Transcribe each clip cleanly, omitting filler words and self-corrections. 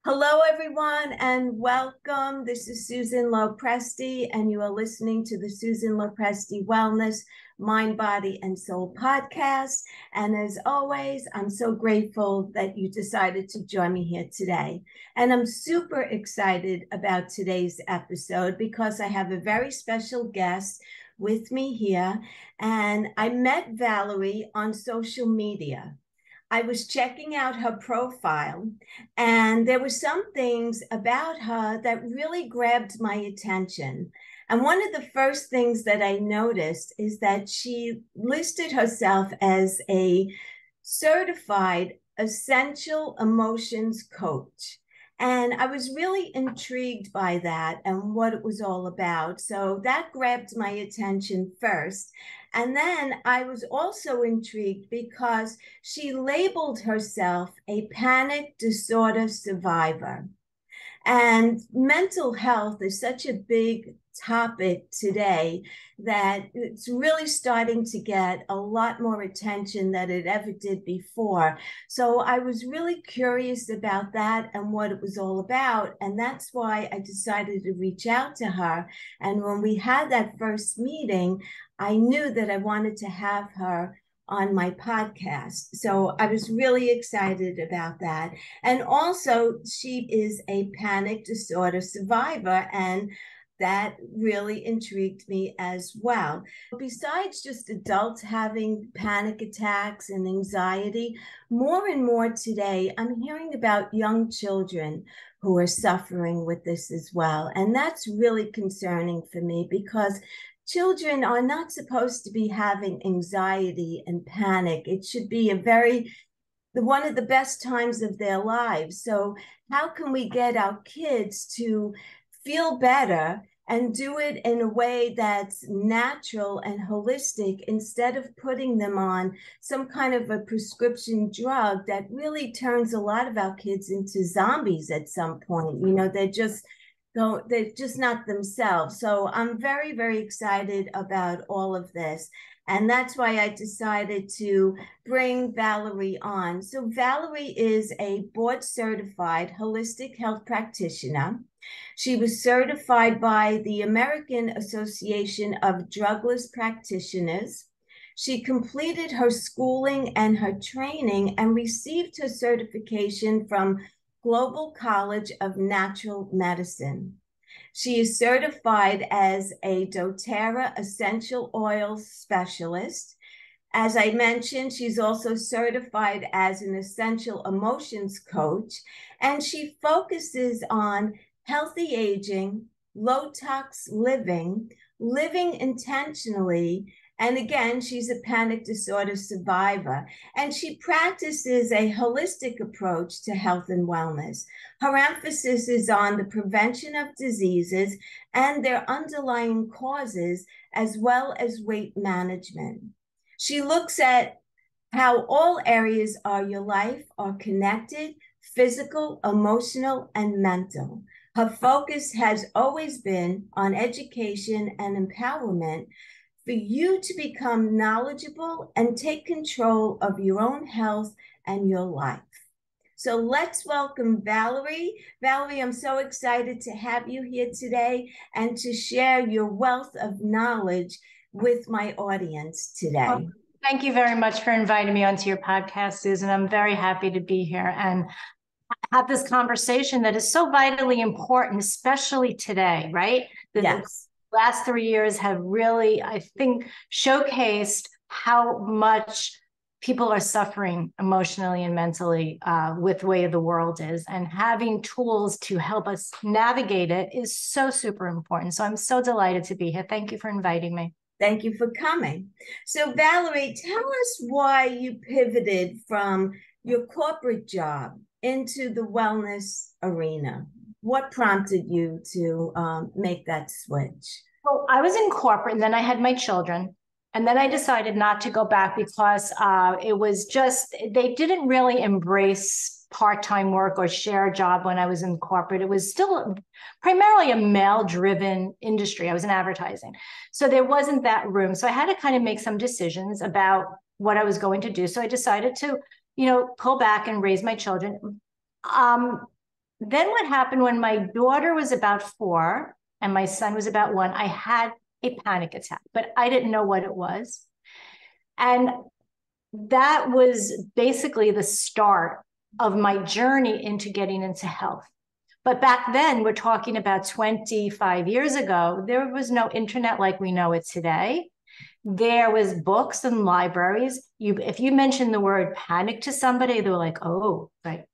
Hello, everyone, and welcome. This is Susan Lopresti, and you are listening to the Susan Lopresti Wellness Mind, Body, and Soul podcast. And as always, I'm so grateful that you decided to join me here today. And I'm super excited about today's episode because I have a very special guest with me here. And I met Valerie on social media. I was checking out her profile, and there were some things about her that really grabbed my attention. And one of the first things that I noticed is that she listed herself as a certified essential emotions coach. And I was really intrigued by that and what it was all about. So that grabbed my attention first. And then I was also intrigued because she labeled herself a panic disorder survivor. And mental health is such a big topic today that it's really starting to get a lot more attention than it ever did before. So I was really curious about that and what it was all about. And that's why I decided to reach out to her. And when we had that first meeting, I knew that I wanted to have her on my podcast. So I was really excited about that. And also, she is a panic disorder survivor, and that really intrigued me as well. Besides just adults having panic attacks and anxiety, more and more today, I'm hearing about young children who are suffering with this as well. And that's really concerning for me because children are not supposed to be having anxiety and panic. It should be one of the best times of their lives. So how can we get our kids to feel better and do it in a way that's natural and holistic instead of putting them on some kind of a prescription drug that really turns a lot of our kids into zombies at some point? They're just not themselves. So I'm very, very excited about all of this. And that's why I decided to bring Valerie on. So Valerie is a board certified holistic health practitioner. She was certified by the American Association of Drugless Practitioners. She completed her schooling and her training and received her certification from Global College of Natural Medicine. She is certified as a doTERRA essential oil specialist. As I mentioned, she's also certified as an essential emotions coach, and she focuses on healthy aging, low tox living, living intentionally, and again, she's a panic disorder survivor, and she practices a holistic approach to health and wellness. Her emphasis is on the prevention of diseases and their underlying causes, as well as weight management. She looks at how all areas of your life are connected: physical, emotional, and mental. Her focus has always been on education and empowerment for you to become knowledgeable and take control of your own health and your life. So let's welcome Valerie. Valerie, I'm so excited to have you here today and to share your wealth of knowledge with my audience today. Well, thank you very much for inviting me onto your podcast, Susan. I'm very happy to be here and have this conversation that is so vitally important, especially today, right? Yes. The last 3 years have really, I think, showcased how much people are suffering emotionally and mentally with the way the world is, and having tools to help us navigate it is so super important. So I'm so delighted to be here. Thank you for inviting me. Thank you for coming. So Valerie, tell us why you pivoted from your corporate job into the wellness arena. What prompted you to make that switch? Well, I was in corporate, and then I had my children. And then I decided not to go back because it was just, they didn't really embrace part-time work or share a job when I was in corporate. It was still primarily a male-driven industry. I was in advertising. So there wasn't that room. So I had to kind of make some decisions about what I was going to do. So I decided to, pull back and raise my children. then what happened when my daughter was about 4 and my son was about 1, I had a panic attack, but I didn't know what it was. And that was basically the start of my journey into getting into health. But back then, we're talking about 25 years ago, there was no internet like we know it today. There was books and libraries. If you mentioned the word panic to somebody, they were like, oh, like,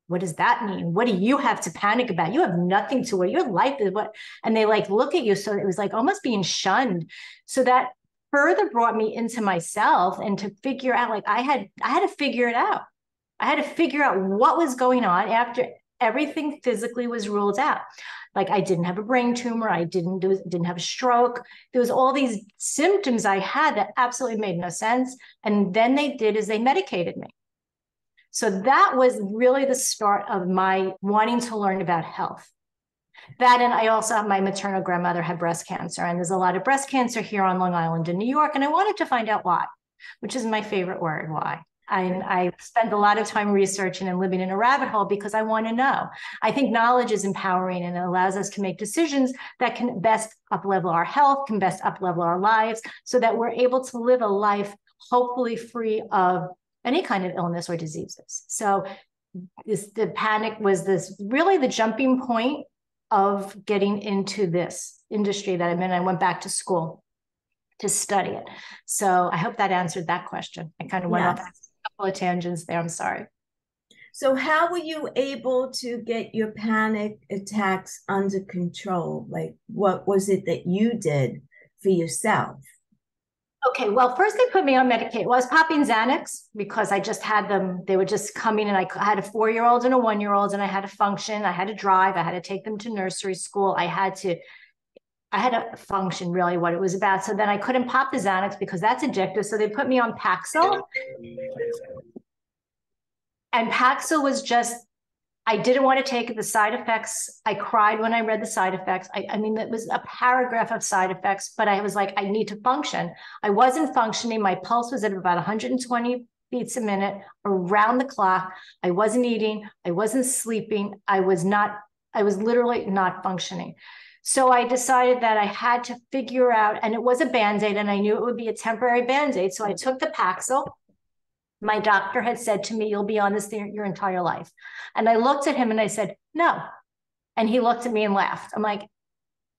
what does that mean? What do you have to panic about? You have nothing to worry. Your life is what, and they like look at you. So it was like almost being shunned. So that further brought me into myself and to figure out, like I had to figure it out. I had to figure out what was going on after everything physically was ruled out. Like I didn't have a brain tumor. I didn't have a stroke. There was all these symptoms I had that absolutely made no sense. And then they did is they medicated me. So that was really the start of my wanting to learn about health. That, and I also have my maternal grandmother had breast cancer, and there's a lot of breast cancer here on Long Island in New York. And I wanted to find out why, which is my favorite word, why. I spend a lot of time researching and living in a rabbit hole because I want to know. I think knowledge is empowering and it allows us to make decisions that can best up-level our health, can best up-level our lives, so that we're able to live a life hopefully free of any kind of illness or diseases. So the panic was this really the jumping point of getting into this industry that I'm in. I went back to school to study it. So I hope that answered that question. I kind of went off a couple of tangents there. I'm sorry. So how were you able to get your panic attacks under control? Like, what was it that you did for yourself? Okay, well, first they put me on medication. Well, I was popping Xanax because I just had them. They were just coming, and I had a 4-year-old and a 1-year-old, and I had to function. I had to drive. I had to take them to nursery school. I had to function really what it was about. So then I couldn't pop the Xanax because that's addictive. So they put me on Paxil. And Paxil was just, I didn't want to take it. The side effects, I cried when I read the side effects. I mean, it was a paragraph of side effects, but I was like, I need to function. I wasn't functioning. My pulse was at about 120 beats a minute around the clock. I wasn't eating. I wasn't sleeping. I was literally not functioning. So I decided that I had to figure out, and it was a Band-Aid, and I knew it would be a temporary Band-Aid. So I took the Paxil. My doctor had said to me, you'll be on this your entire life. And I looked at him and I said, no. And he looked at me and laughed. I'm like,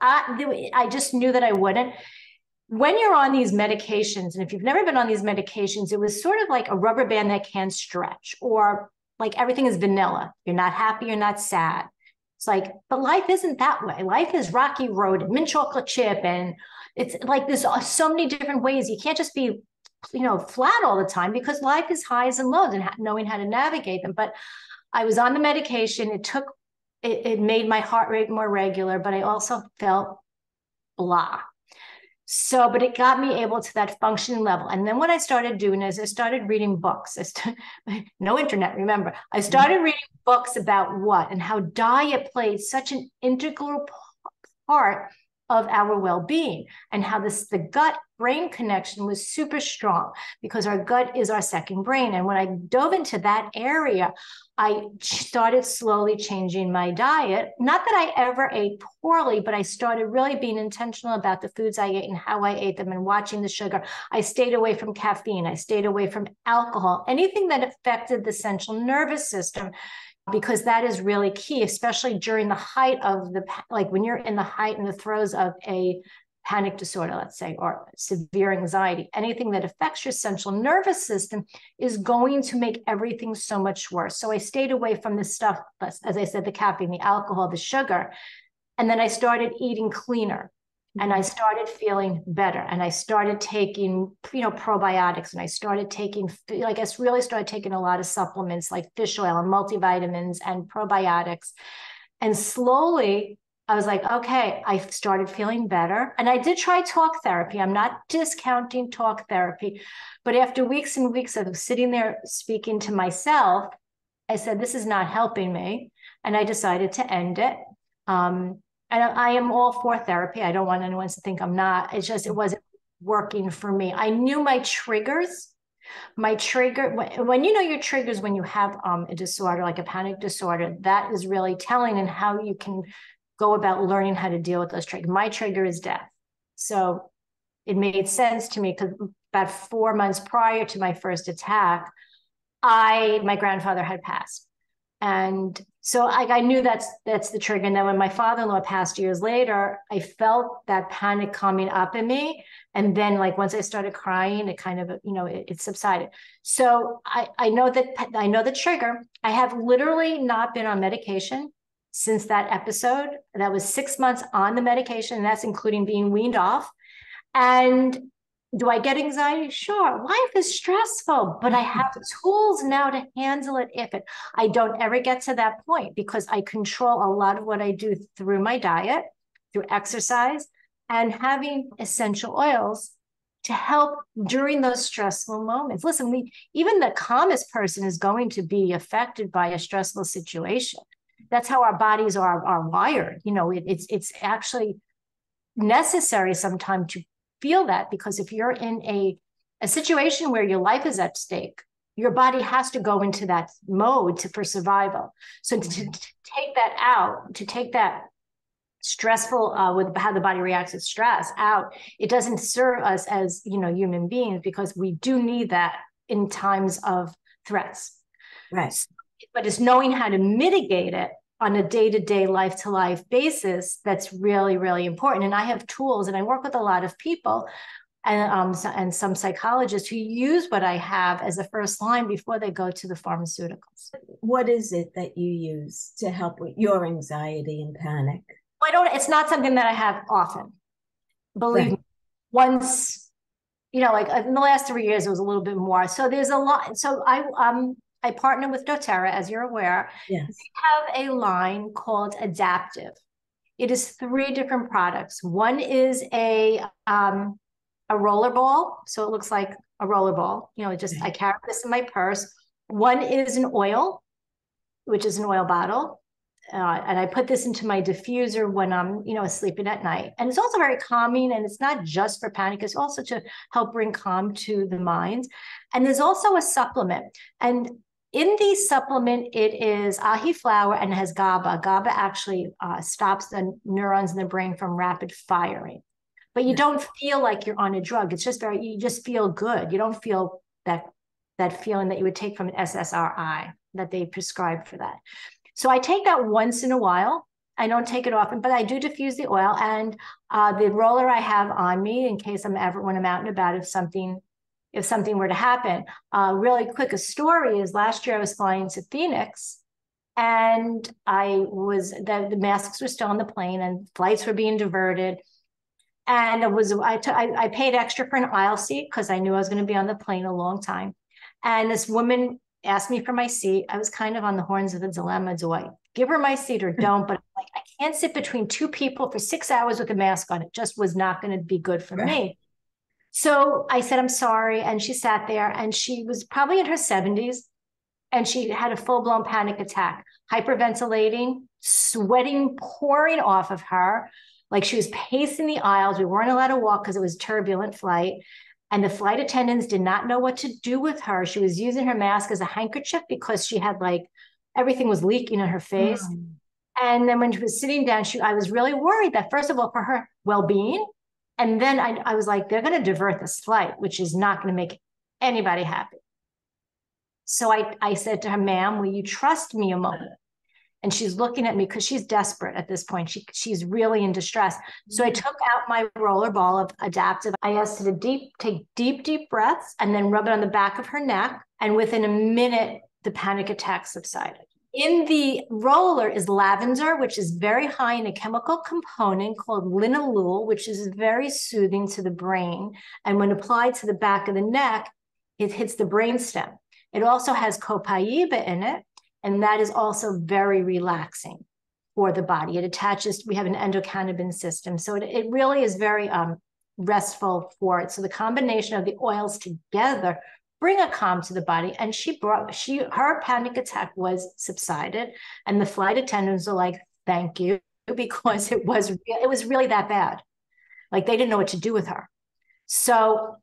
I just knew that I wouldn't. When you're on these medications, and if you've never been on these medications, it was sort of like a rubber band that can stretch, or like everything is vanilla. You're not happy, you're not sad. It's like, but life isn't that way. Life is rocky road and mint chocolate chip. And it's like there's so many different ways. You can't just be flat all the time, because life is highs and lows, and knowing how to navigate them. But I was on the medication. It made my heart rate more regular, but I also felt blah. So, but it got me able to that functioning level. And then what I started doing is I started reading books. No internet, remember. I started reading books about what and how diet plays such an integral part of our well-being, and how the gut-brain connection was super strong, because our gut is our second brain. And when I dove into that area, I started slowly changing my diet. Not that I ever ate poorly, but I started really being intentional about the foods I ate and how I ate them, and watching the sugar. I stayed away from caffeine. I stayed away from alcohol, anything that affected the central nervous system, because that is really key, especially during the height of like when you're in the height and the throes of a panic disorder, let's say, or severe anxiety. Anything that affects your central nervous system is going to make everything so much worse. So I stayed away from this stuff, as I said, the caffeine, the alcohol, the sugar. And then I started eating cleaner. And I started feeling better. And I started taking, probiotics. And I started taking, really started taking a lot of supplements like fish oil and multivitamins and probiotics. And slowly I was like, okay, I started feeling better. And I did try talk therapy. I'm not discounting talk therapy. But after weeks and weeks of sitting there speaking to myself, I said, this is not helping me. And I decided to end it. And I am all for therapy. I don't want anyone to think I'm not. It's just, it wasn't working for me. I knew my triggers. My trigger, when you know your triggers, when you have a disorder, like a panic disorder, that is really telling in how you can go about learning how to deal with those triggers. My trigger is death. So it made sense to me because about 4 months prior to my first attack, my grandfather had passed. And so I knew that's the trigger. And then when my father-in-law passed years later, I felt that panic coming up in me. And then like once I started crying, it kind of, it subsided. So I know the trigger. I have literally not been on medication since that episode. That was 6 months on the medication, and that's including being weaned off. And do I get anxiety? Sure. Life is stressful, but I have tools now to handle it I don't ever get to that point because I control a lot of what I do through my diet, through exercise, and having essential oils to help during those stressful moments. Listen, even the calmest person is going to be affected by a stressful situation. That's how our bodies are wired. It's actually necessary sometimes to feel that, because if you're in a situation where your life is at stake, your body has to go into that mode for survival. So to take that out, to take that stressful with how the body reacts to stress out, it doesn't serve us as human beings, because we do need that in times of threats. Right. But it's knowing how to mitigate it on a day-to-day, life-to-life basis that's really, really important. And I have tools, and I work with a lot of people and some psychologists who use what I have as a first line before they go to the pharmaceuticals. What is it that you use to help with your anxiety and panic? It's not something that I have often. Believe me, once, like in the last 3 years, it was a little bit more. So there's a lot. So I partner with doTERRA, as you're aware. Yes. We have a line called Adaptive. It is 3 different products. One is a roller ball. So it looks like a roller ball. I carry this in my purse. One is an oil, which is an oil bottle. And I put this into my diffuser when I'm, sleeping at night. And it's also very calming, and it's not just for panic. It's also to help bring calm to the mind. And there's also a supplement. And in the supplement, it is ahi flower and it has GABA. GABA actually stops the neurons in the brain from rapid firing. But you don't feel like you're on a drug. It's just you just feel good. You don't feel that feeling that you would take from an SSRI that they prescribe for that. So I take that once in a while. I don't take it often, but I do diffuse the oil. And the roller I have on me in case when I'm out and about, if something were to happen. Really quick, a story is last year I was flying to Phoenix, and the masks were still on the plane and flights were being diverted. And I paid extra for an aisle seat because I knew I was going to be on the plane a long time. And this woman asked me for my seat. I was kind of on the horns of a dilemma. Do I give her my seat or don't? But I can't sit between 2 people for 6 hours with a mask on. It just was not going to be good for me. So I said, I'm sorry. And she sat there, and she was probably in her 70s. And she had a full-blown panic attack, hyperventilating, sweating pouring off of her. Like she was pacing the aisles. We weren't allowed to walk because it was a turbulent flight. And the flight attendants did not know what to do with her. She was using her mask as a handkerchief because she had everything was leaking in her face. And then when she was sitting down, I was really worried that, first of all, for her well-being. And then I was like, they're going to divert this flight, which is not going to make anybody happy. So I said to her, ma'am, will you trust me a moment? And she's looking at me because she's desperate at this point. She's really in distress. So I took out my roller ball of Adaptive. I asked her to take deep breaths and then rub it on the back of her neck. And within a minute, the panic attack subsided. In the roller is lavender, which is very high in a chemical component called linalool, which is very soothing to the brain. And when applied to the back of the neck, it hits the brainstem. It also has copaiba in it, and that is also very relaxing for the body. It attaches, we have an endocannabinoid system. So it really is very restful for it. So the combination of the oils together bring a calm to the body. And her panic attack was subsided. And the flight attendants are like, thank you, because it was really that bad. Like they didn't know what to do with her. So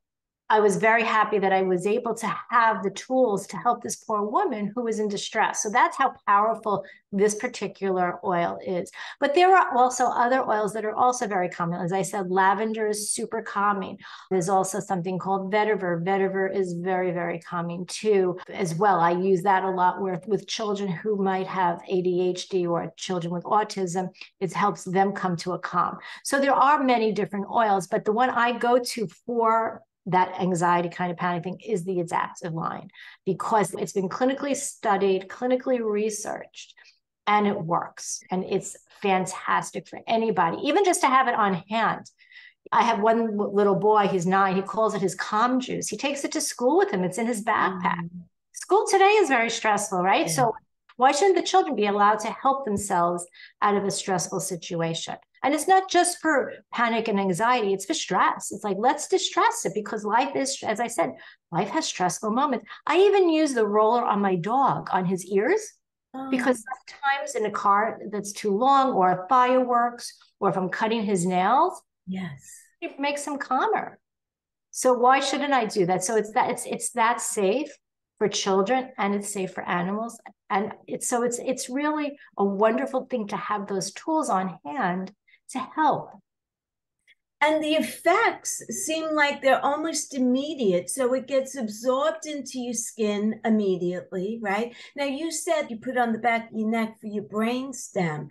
I was very happy that I was able to have the tools to help this poor woman who was in distress. So that's how powerful this particular oil is. But there are also other oils that are also very common. As I said, lavender is super calming. There's also something called vetiver. Vetiver is very, very calming too, as well. I use that a lot with children who might have ADHD or children with autism. It helps them come to a calm. So there are many different oils, but the one I go to for that anxiety kind of panic thing is the adaptive line, because it's been clinically studied, clinically researched, and it works. And it's fantastic for anybody, even just to have it on hand. I have one little boy, he's 9, he calls it his calm juice. He takes it to school with him. It's in his backpack. School today is very stressful, right? Yeah. So why shouldn't the children be allowed to help themselves out of a stressful situation? And it's not just for panic and anxiety, it's for stress. It's like, let's distress it, because life is, as I said, life has stressful moments. I even use the roller on my dog on his ears, because sometimes in a car that's too long, or fireworks, or if I'm cutting his nails, yes, it makes him calmer. So why shouldn't I do that? So it's that safe for children, and it's safe for animals. And it's really a wonderful thing to have those tools on hand to help. And the effects seem like they're almost immediate. So it gets absorbed into your skin immediately, right? Now, you said you put on the back of your neck for your brain stem.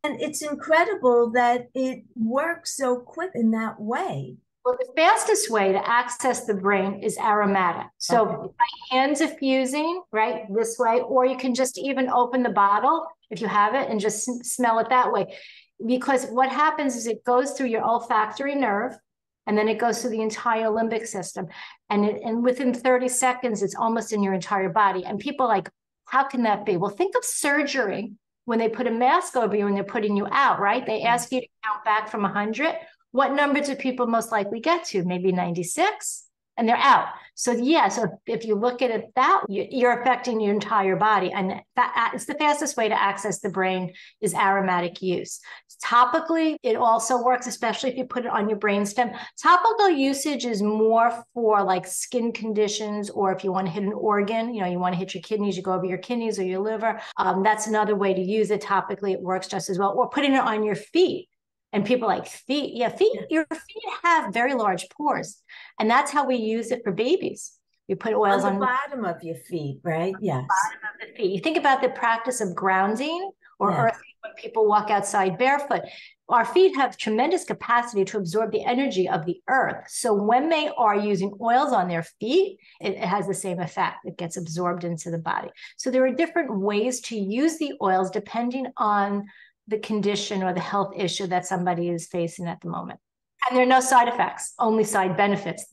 And it's incredible that it works so quick in that way. Well, the fastest way to access the brain is aromatic. So by hand diffusing, right, this way, or you can just even open the bottle if you have it and just smell it that way. Because what happens is it goes through your olfactory nerve, and then it goes through the entire limbic system. And within 30 seconds, it's almost in your entire body. And people are like, how can that be? Well, think of surgery when they put a mask over you and they're putting you out, right? They ask you to count back from 100. What number do people most likely get to? Maybe 96, and they're out. So yeah, so if you look at it that way, you're affecting your entire body. And that it's the fastest way to access the brain is aromatic use. Topically, it also works, especially if you put it on your brainstem. Topical usage is more for like skin conditions, or if you want to hit an organ, you want to hit your kidneys, you go over your kidneys or your liver. That's another way to use it topically. It works just as well. Or putting it on your feet. And people like feet. Yeah, your feet have very large pores. And that's how we use it for babies. We put oils on the bottom of your feet, right? Yes. Bottom of the feet. You think about the practice of grounding or earthing when people walk outside barefoot. Our feet have tremendous capacity to absorb the energy of the earth. So when they are using oils on their feet, it has the same effect. It gets absorbed into the body. So there are different ways to use the oils depending on the condition or the health issue that somebody is facing at the moment. And there are no side effects, only side benefits.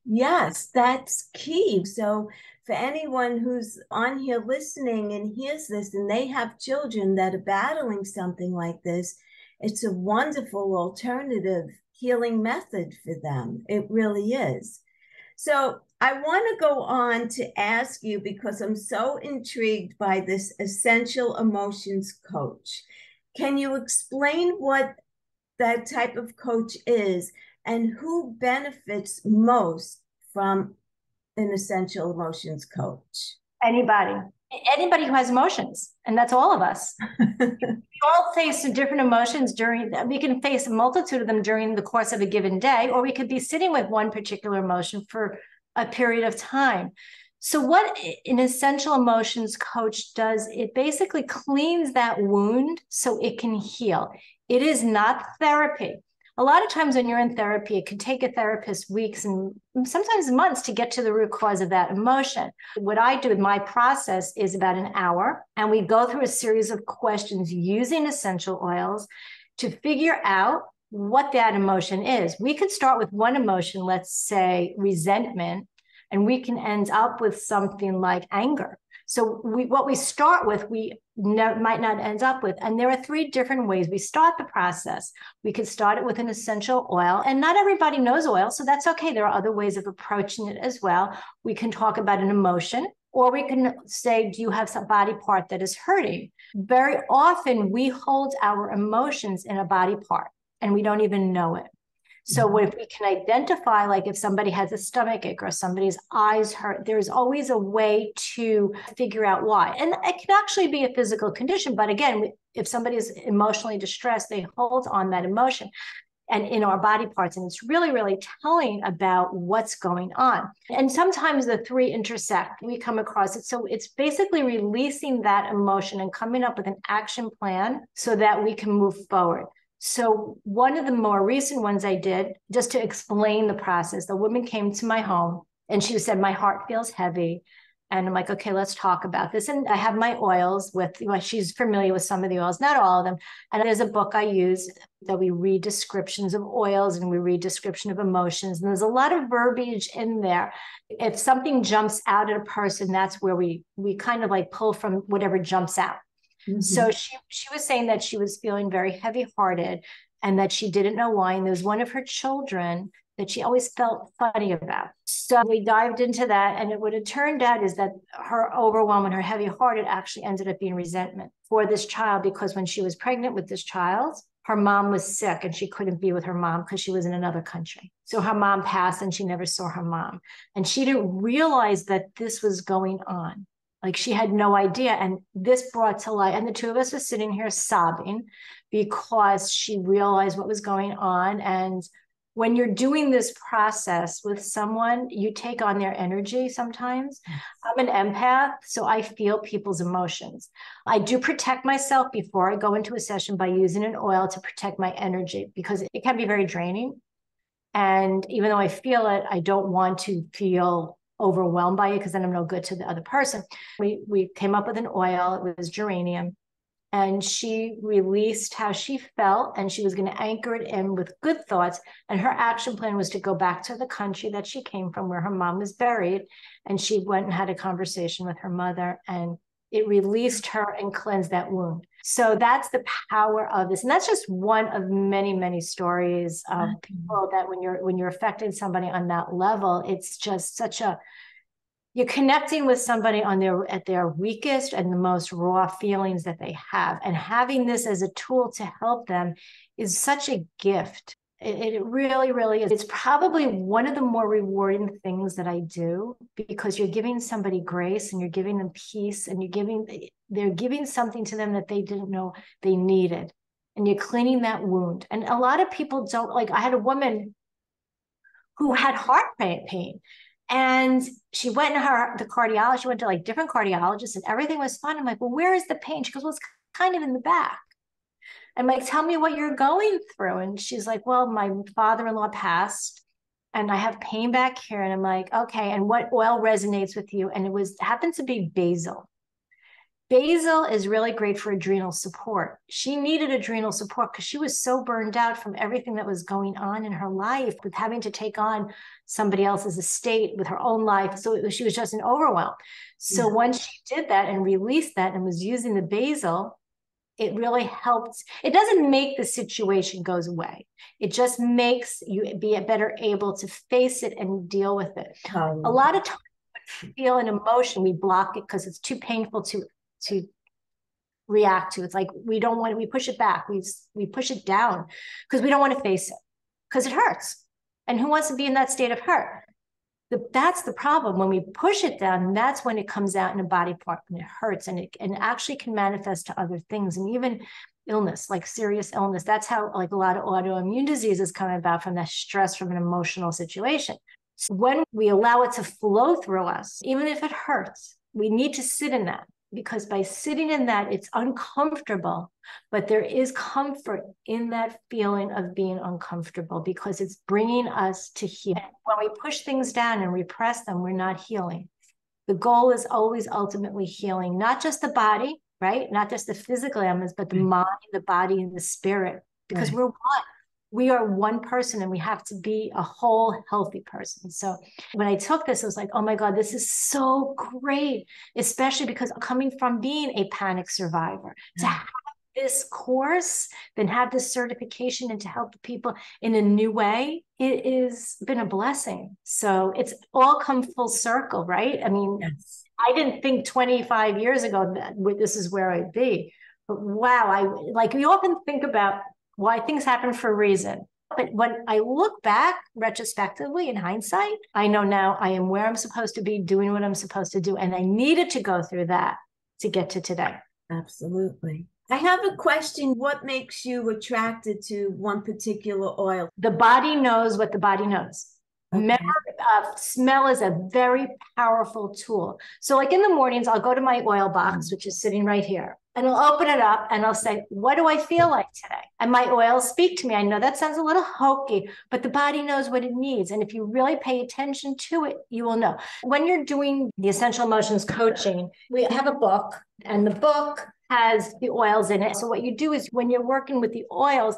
Yes, that's key. So for anyone who's on here listening and hears this and they have children that are battling something like this, it's a wonderful alternative healing method for them. It really is. So I want to go on to ask you, because I'm so intrigued by this essential emotions coach. Can you explain what that type of coach is and who benefits most from an essential emotions coach? Anybody who has emotions, and that's all of us. We all face different emotions we can face a multitude of them during the course of a given day, or we could be sitting with one particular emotion for a period of time. So what an essential emotions coach does, it basically cleans that wound so it can heal. It is not therapy. A lot of times when you're in therapy, it can take a therapist weeks and sometimes months to get to the root cause of that emotion. What I do with my process is about an hour, and we go through a series of questions using essential oils to figure out what that emotion is. We could start with one emotion, let's say resentment, and we can end up with something like anger. So what we start with, we might not end up with. And there are 3 different ways we start the process. We could start it with an essential oil, and not everybody knows oil, so that's okay. There are other ways of approaching it as well. We can talk about an emotion, or we can say, do you have some body part that is hurting? Very often we hold our emotions in a body part and we don't even know it. So if we can identify, like if somebody has a stomach ache or somebody's eyes hurt, there's always a way to figure out why. And it can actually be a physical condition. But again, if somebody is emotionally distressed, they hold on that emotion and in our body parts. And it's really, really telling about what's going on. And sometimes the three intersect, we come across it. So it's basically releasing that emotion and coming up with an action plan so that we can move forward. So one of the more recent ones I did, just to explain the process, the woman came to my home and she said, my heart feels heavy. And I'm like, okay, let's talk about this. And I have my oils with, she's familiar with some of the oils, not all of them. And there's a book I use that we read descriptions of oils and we read description of emotions. And there's a lot of verbiage in there. If something jumps out at a person, that's where we kind of like pull from whatever jumps out. So she was saying that she was feeling very heavy-hearted and that she didn't know why. And there was one of her children that she always felt funny about. So we dived into that. And what it turned out is that her overwhelm and her heavy-hearted actually ended up being resentment for this child, because when she was pregnant with this child, her mom was sick and she couldn't be with her mom because she was in another country. So her mom passed and she never saw her mom. And she didn't realize that this was going on. Like she had no idea. And this brought to light, and the two of us were sitting here sobbing because she realized what was going on. And when you're doing this process with someone, you take on their energy sometimes. I'm an empath, so I feel people's emotions. I do protect myself before I go into a session by using an oil to protect my energy, because it can be very draining. And even though I feel it, I don't want to feel overwhelmed by it, because then I'm no good to the other person. We came up with an oil. It was geranium. And she released how she felt, and she was going to anchor it in with good thoughts. And her action plan was to go back to the country that she came from, where her mom was buried. And she went and had a conversation with her mother, and it released her and cleansed that wound. So that's the power of this. And that's just one of many, many stories of people that when you're affecting somebody on that level, it's just such a, you're connecting with somebody on at their weakest and the most raw feelings that they have. And having this as a tool to help them is such a gift. It really, really is. It's probably one of the more rewarding things that I do, because you're giving somebody grace and you're giving them peace, and they're giving something to them that they didn't know they needed. And you're cleaning that wound. And a lot of people don't, like, I had a woman who had heart pain. And she went to the cardiologist, she went to like different cardiologists, and everything was fine. I'm like, well, where is the pain? She goes, well, it's kind of in the back. I'm like, tell me what you're going through. And she's like, well, my father-in-law passed and I have pain back here. And I'm like, okay, and what oil resonates with you? And happened to be basil. Basil is really great for adrenal support. She needed adrenal support because she was so burned out from everything that was going on in her life, with having to take on somebody else's estate with her own life. So she was just an overwhelm. So once she did that and released that and was using the basil, it really helps. It doesn't make the situation goes away. It just makes you be better able to face it and deal with it. A lot of times we feel an emotion, we block it because it's too painful to react to. It's like we don't want to, we push it back. We push it down because we don't want to face it, because it hurts. And who wants to be in that state of hurt? That's the problem. When we push it down, that's when it comes out in a body part and it hurts, and it actually can manifest to other things, and even illness, like serious illness. That's how like a lot of autoimmune diseases come about, from that stress from an emotional situation. So when we allow it to flow through us, even if it hurts, we need to sit in that, because by sitting in that, it's uncomfortable, but there is comfort in that feeling of being uncomfortable, because it's bringing us to heal. When we push things down and repress them, we're not healing. The goal is always ultimately healing, not just the body, right? Not just the physical elements, but the mind, the body, and the spirit, because we're one. We are one person, and we have to be a whole, healthy person. So when I took this, I was like, oh my God, this is so great, especially because coming from being a panic survivor, to have this course, then have this certification, and to help people in a new way, it has been a blessing. So it's all come full circle, right? I mean, I didn't think 25 years ago that this is where I'd be, but wow, we often think about why things happen for a reason. But when I look back retrospectively in hindsight, I know now I am where I'm supposed to be, doing what I'm supposed to do. And I needed to go through that to get to today. Absolutely. I have a question. What makes you attracted to one particular oil? The body knows what the body knows. Okay. Remember, smell is a very powerful tool. So like in the mornings, I'll go to my oil box, which is sitting right here, and I'll open it up and I'll say, what do I feel like today? And my oils speak to me. I know that sounds a little hokey, but the body knows what it needs. And if you really pay attention to it, you will know. When you're doing the Essential Emotions coaching, we have a book, and the book has the oils in it. So what you do is when you're working with the oils,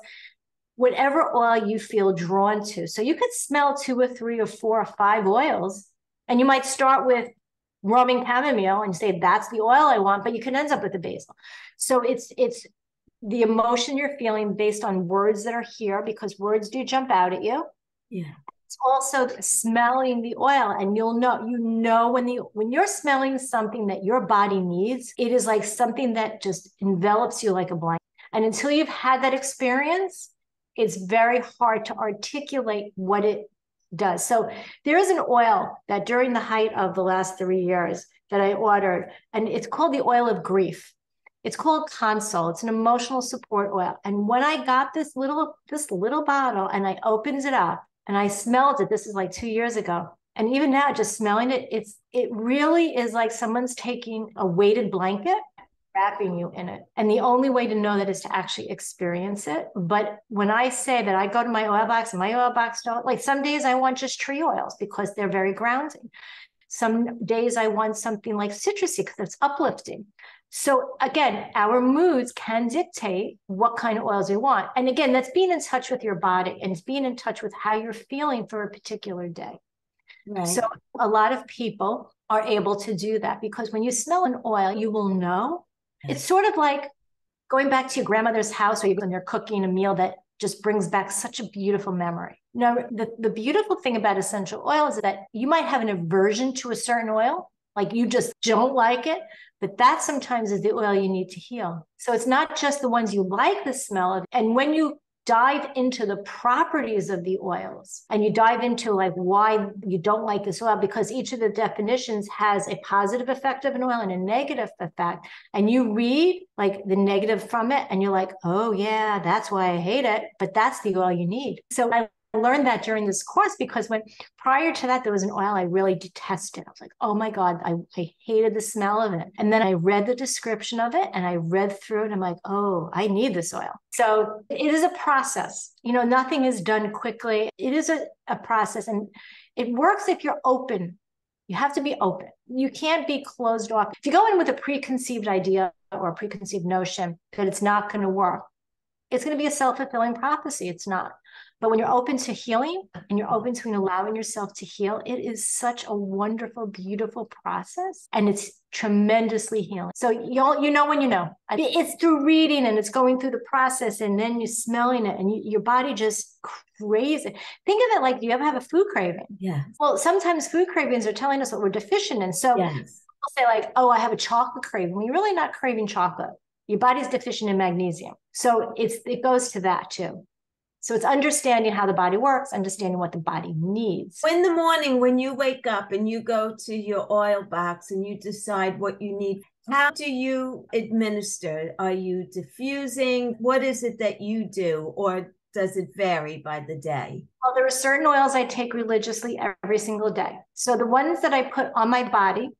whatever oil you feel drawn to. So you could smell 2 or 3 or 4 or 5 oils, and you might start with roaming chamomile and say, that's the oil I want, but you can end up with the basil. So it's the emotion you're feeling based on words that are here, because words do jump out at you. Yeah. It's also smelling the oil, and you'll know when you're smelling something that your body needs, it is like something that just envelops you like a blanket. And until you've had that experience, it's very hard to articulate what it does. So there is an oil that during the height of the last 3 years that I ordered, and it's called the oil of grief. It's called Console. It's an emotional support oil. And when I got this little bottle and I opened it up and I smelled it, this is like 2 years ago. And even now, just smelling it, it really is like someone's taking a weighted blanket, wrapping you in it. And the only way to know that is to actually experience it. But when I say that I go to my oil box and my oil box don't, like some days I want just tree oils because they're very grounding. Some days I want something like citrusy because it's uplifting. So again, our moods can dictate what kind of oils we want. And again, that's being in touch with your body, and it's being in touch with how you're feeling for a particular day. Right. So a lot of people are able to do that, because when you smell an oil, you will know. It's sort of like going back to your grandmother's house when they're cooking a meal that just brings back such a beautiful memory. Now, the beautiful thing about essential oils is that you might have an aversion to a certain oil, like you just don't like it, but that sometimes is the oil you need to heal. So it's not just the ones you like the smell of. And when you dive into the properties of the oils, and you dive into like why you don't like this oil, because each of the definitions has a positive effect of an oil and a negative effect, and you read like the negative from it and you're like, oh yeah, that's why I hate it, but that's the oil you need. So I learned that during this course, because prior to that, there was an oil I really detested. I was like, oh my God, I hated the smell of it. And then I read the description of it and I read through it and I'm like, oh, I need this oil. So it is a process. Nothing is done quickly. It is a process, and it works if you're open. You have to be open. You can't be closed off. If you go in with a preconceived idea or a preconceived notion that it's not going to work, it's going to be a self-fulfilling prophecy. It's not. But when you're open to healing and you're open to allowing yourself to heal, it is such a wonderful, beautiful process. And it's tremendously healing. So you know when you know. It's through reading, and it's going through the process, and then you're smelling it, and your body just craves it. Think of it like, you ever have a food craving? Yeah. Well, sometimes food cravings are telling us what we're deficient in. So yes. People say like, oh, I have a chocolate craving. Well, you're really not craving chocolate. Your body's deficient in magnesium. So it goes to that too. So it's understanding how the body works, understanding what the body needs. In the morning, when you wake up and you go to your oil box and you decide what you need, how do you administer? Are you diffusing? What is it that you do? Or does it vary by the day? Well, there are certain oils I take religiously every single day. So the ones that I put on my body,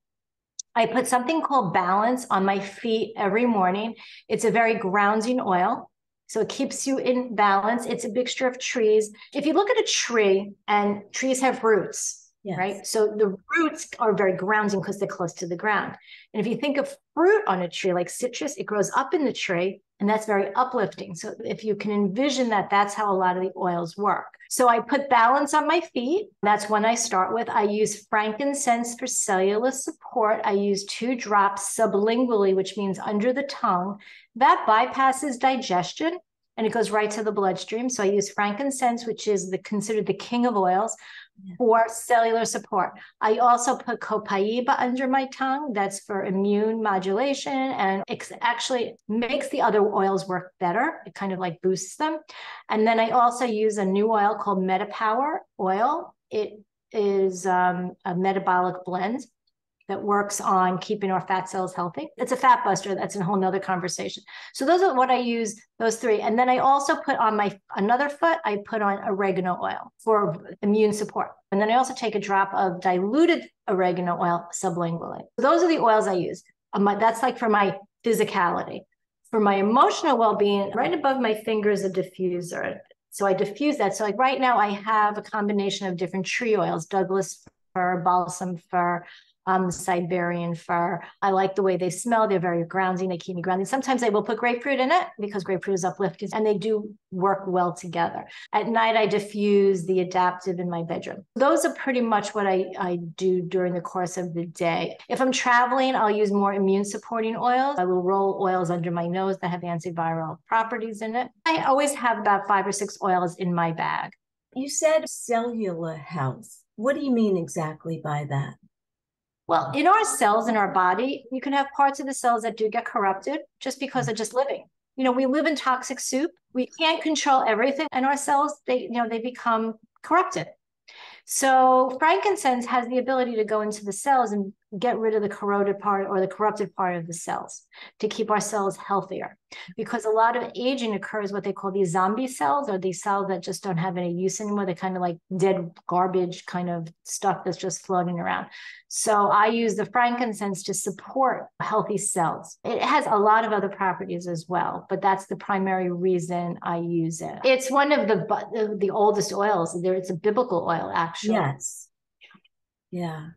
I put something called Balance on my feet every morning. It's a very grounding oil. So it keeps you in balance. It's a mixture of trees. If you look at a tree, and trees have roots, yes. Right? So the roots are very grounding because they're close to the ground. And if you think of fruit on a tree, like citrus, it grows up in the tree, and that's very uplifting. So if you can envision that, that's how a lot of the oils work. So I put Balance on my feet. That's when I start with. I use frankincense for cellular support. I use 2 drops sublingually, which means under the tongue. That bypasses digestion and it goes right to the bloodstream. So I use frankincense, which is considered the king of oils. for cellular support. I also put copaiba under my tongue. That's for immune modulation, and it actually makes the other oils work better. It kind of like boosts them. And then I also use a new oil called MetaPower oil. It is a metabolic blend that works on keeping our fat cells healthy. It's a fat buster. That's a whole nother conversation. So those are what I use, those three. And then I also put on my another foot, I put on oregano oil for immune support. And then I also take a drop of diluted oregano oil sublingually. So those are the oils I use. That's like for my physicality. For my emotional well-being, right above my finger is a diffuser. So I diffuse that. So like right now I have a combination of different tree oils, Douglas fir, balsam fir, Siberian fir. I like the way they smell. They're very grounding. They keep me grounding. Sometimes I will put grapefruit in it because grapefruit is uplifting, and they do work well together. At night, I diffuse the adaptive in my bedroom. Those are pretty much what I do during the course of the day. If I'm traveling, I'll use more immune supporting oils. I will roll oils under my nose that have antiviral properties in it. I always have about 5 or 6 oils in my bag. You said cellular health. What do you mean exactly by that? Well, in our cells, in our body, you can have parts of the cells that do get corrupted just because of just living. We live in toxic soup. We can't control everything. And our cells, they become corrupted. So frankincense has the ability to go into the cells and get rid of the corroded part or the corrupted part of the cells to keep our cells healthier. Because a lot of aging occurs what they call these zombie cells, or these cells that just don't have any use anymore. They're kind of like dead garbage kind of stuff that's just floating around. So I use the frankincense to support healthy cells. It has a lot of other properties as well, but that's the primary reason I use it. It's one of the oldest oils. It's a biblical oil, actually. Yes. Yeah.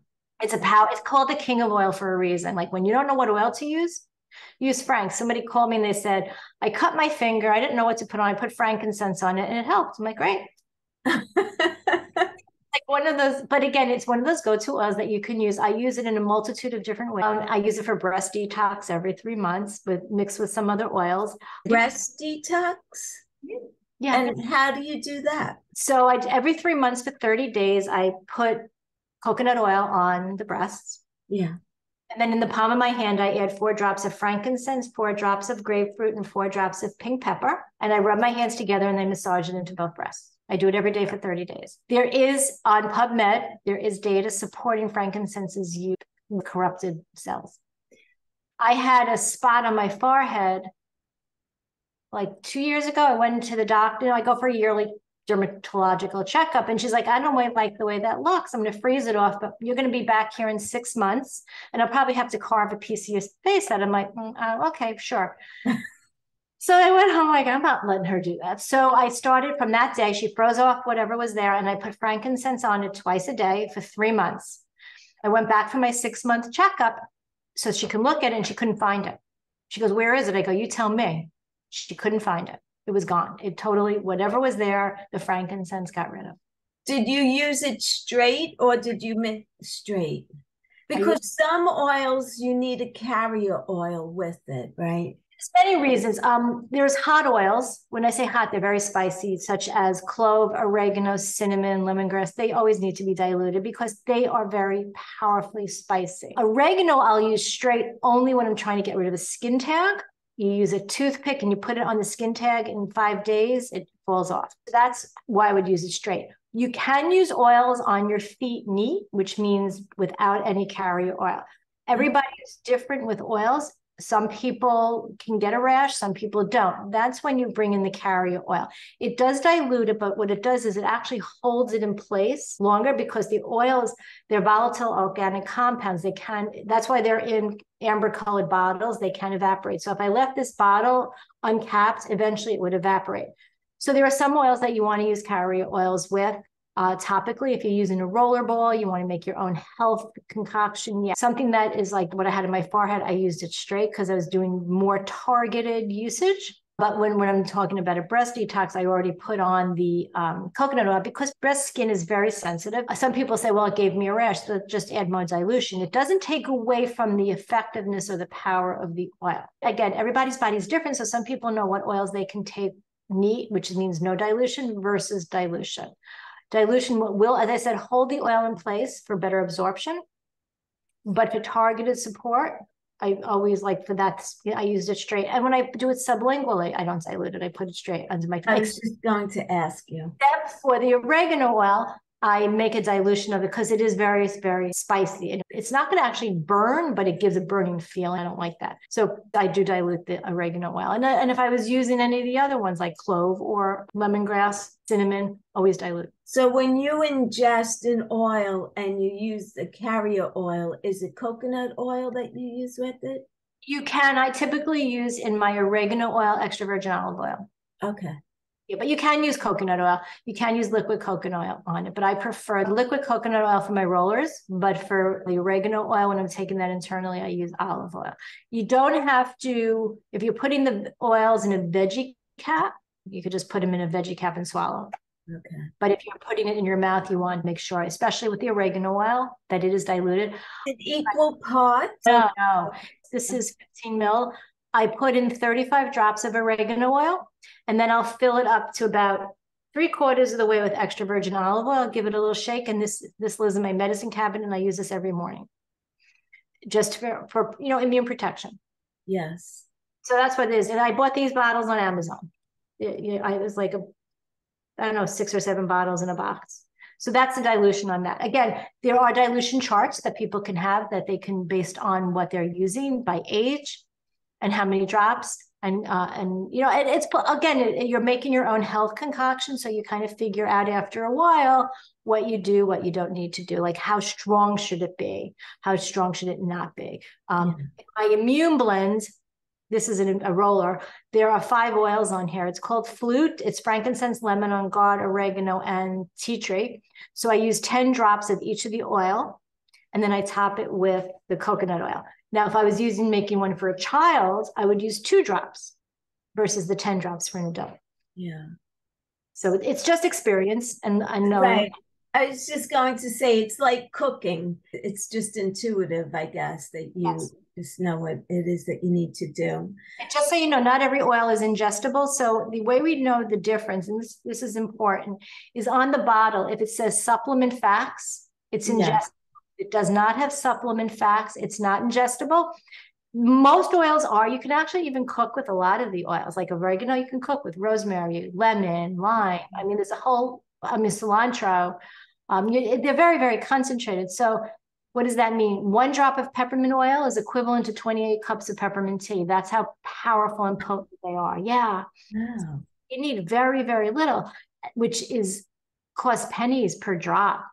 It's called the king of oil for a reason. Like when you don't know what oil to use frank. Somebody called me and they said, I cut my finger. I didn't know what to put on. I put frankincense on it and it helped. I'm like, great. Like one of those, but again, it's one of those go-to oils that you can use. I use it in a multitude of different ways. I use it for breast detox every 3 months, mixed with some other oils. Breast detox? Yeah. And how do you do that? So every 3 months for 30 days, I put coconut oil on the breasts. Yeah. And then in the palm of my hand, I add 4 drops of frankincense, 4 drops of grapefruit, and 4 drops of pink pepper. And I rub my hands together and then massage it into both breasts. I do it every day for 30 days. There is, on PubMed, there is data supporting frankincense's use in corrupted cells. I had a spot on my forehead like 2 years ago. I went into the doctor. I go for a yearly dermatological checkup, and she's like, I don't like the way that looks. I'm going to freeze it off, but you're going to be back here in 6 months, and I'll probably have to carve a piece of your face out. I'm like, okay, sure. So I went home like, I'm not letting her do that. So I started from that day. She froze off whatever was there, and I put frankincense on it twice a day for 3 months. I went back for my 6-month checkup so she can look at it, and she couldn't find it. She goes, where is it? I go, you tell me. She couldn't find it. It was gone. It totally, whatever was there, the frankincense got rid of. Did you use it straight or did you mix straight? Because some oils, you need a carrier oil with it, right? There's many reasons. There's hot oils. When I say hot, they're very spicy, such as clove, oregano, cinnamon, lemongrass. They always need to be diluted because they are very powerfully spicy. Oregano, I'll use straight only when I'm trying to get rid of a skin tag. You use a toothpick and you put it on the skin tag in 5 days, it falls off. That's why I would use it straight. You can use oils on your feet neat, which means without any carrier oil. Everybody is different with oils. Some people can get a rash, some people don't. That's when you bring in the carrier oil. It does dilute it, but what it does is it actually holds it in place longer because the oils, they're volatile organic compounds. That's why they're in amber colored bottles. They can evaporate. So if I left this bottle uncapped, eventually it would evaporate. So there are some oils that you want to use carrier oils with. Topically, if you're using a roller ball, you want to make your own health concoction. Yeah, something that is like what I had in my forehead, I used it straight because I was doing more targeted usage. But when I'm talking about a breast detox, I already put on the coconut oil because breast skin is very sensitive. Some people say, well, it gave me a rash, so just add more dilution. It doesn't take away from the effectiveness or the power of the oil. Again, everybody's body is different. So some people know what oils they can take neat, which means no dilution versus dilution. Dilution will, as I said, hold the oil in place for better absorption. But for targeted support, I always like for that, I used it straight. And when I do it sublingually, I don't dilute it. I put it straight under my face. I was just going to ask you. Except for the oregano oil, I make a dilution of it because it is very, very spicy. And it's not going to actually burn, but it gives a burning feel. I don't like that. So I do dilute the oregano oil. And if I was using any of the other ones like clove or lemongrass, cinnamon, always dilute. So when you ingest an oil and you use the carrier oil, is it coconut oil that you use with it? You can. I typically use in my oregano oil, extra virgin olive oil. Okay. Yeah, but you can use coconut oil. You can use liquid coconut oil on it, but I prefer liquid coconut oil for my rollers. But for the oregano oil, when I'm taking that internally, I use olive oil. You don't have to, if you're putting the oils in a veggie cap, you could just put them in a veggie cap and swallow. Okay. But if you're putting it in your mouth, you want to make sure, especially with the oregano oil, that it is diluted. In equal parts? No. This is 15 mil. I put in 35 drops of oregano oil, and then I'll fill it up to about 3/4 of the way with extra virgin olive oil. Give it a little shake, and this lives in my medicine cabinet, and I use this every morning, just for immune protection. Yes. So that's what it is. And I bought these bottles on Amazon. It was like I don't know, 6 or 7 bottles in a box. So that's the dilution on that. Again, there are dilution charts that people can have that they can, based on what they're using by age and how many drops. And it's, again, you're making your own health concoction. So you kind of figure out after a while what you do, what you don't need to do. Like, how strong should it be? How strong should it not be? My immune blend, this is a roller. There are 5 oils on here. It's called Flute. It's frankincense, lemon, on guard, oregano, and tea tree. So I use 10 drops of each of the oil, and then I top it with the coconut oil. Now, if I was making one for a child, I would use 2 drops versus the 10 drops for an adult. Yeah. So it's just experience. And I know. Right. I was just going to say, it's like cooking. It's just intuitive, I guess, that you just know what it is that you need to do. And just so you know, not every oil is ingestible. So the way we know the difference, and this is important, is on the bottle. If it says supplement facts, it's ingestible. It does not have supplement facts. It's not ingestible. Most oils are. You can actually even cook with a lot of the oils, like oregano. You can cook with rosemary, lemon, lime. I mean, there's a whole, cilantro. They're very, very concentrated. So what does that mean? 1 drop of peppermint oil is equivalent to 28 cups of peppermint tea. That's how powerful and potent they are. Yeah. Oh. You need very, very little, which costs pennies per drop,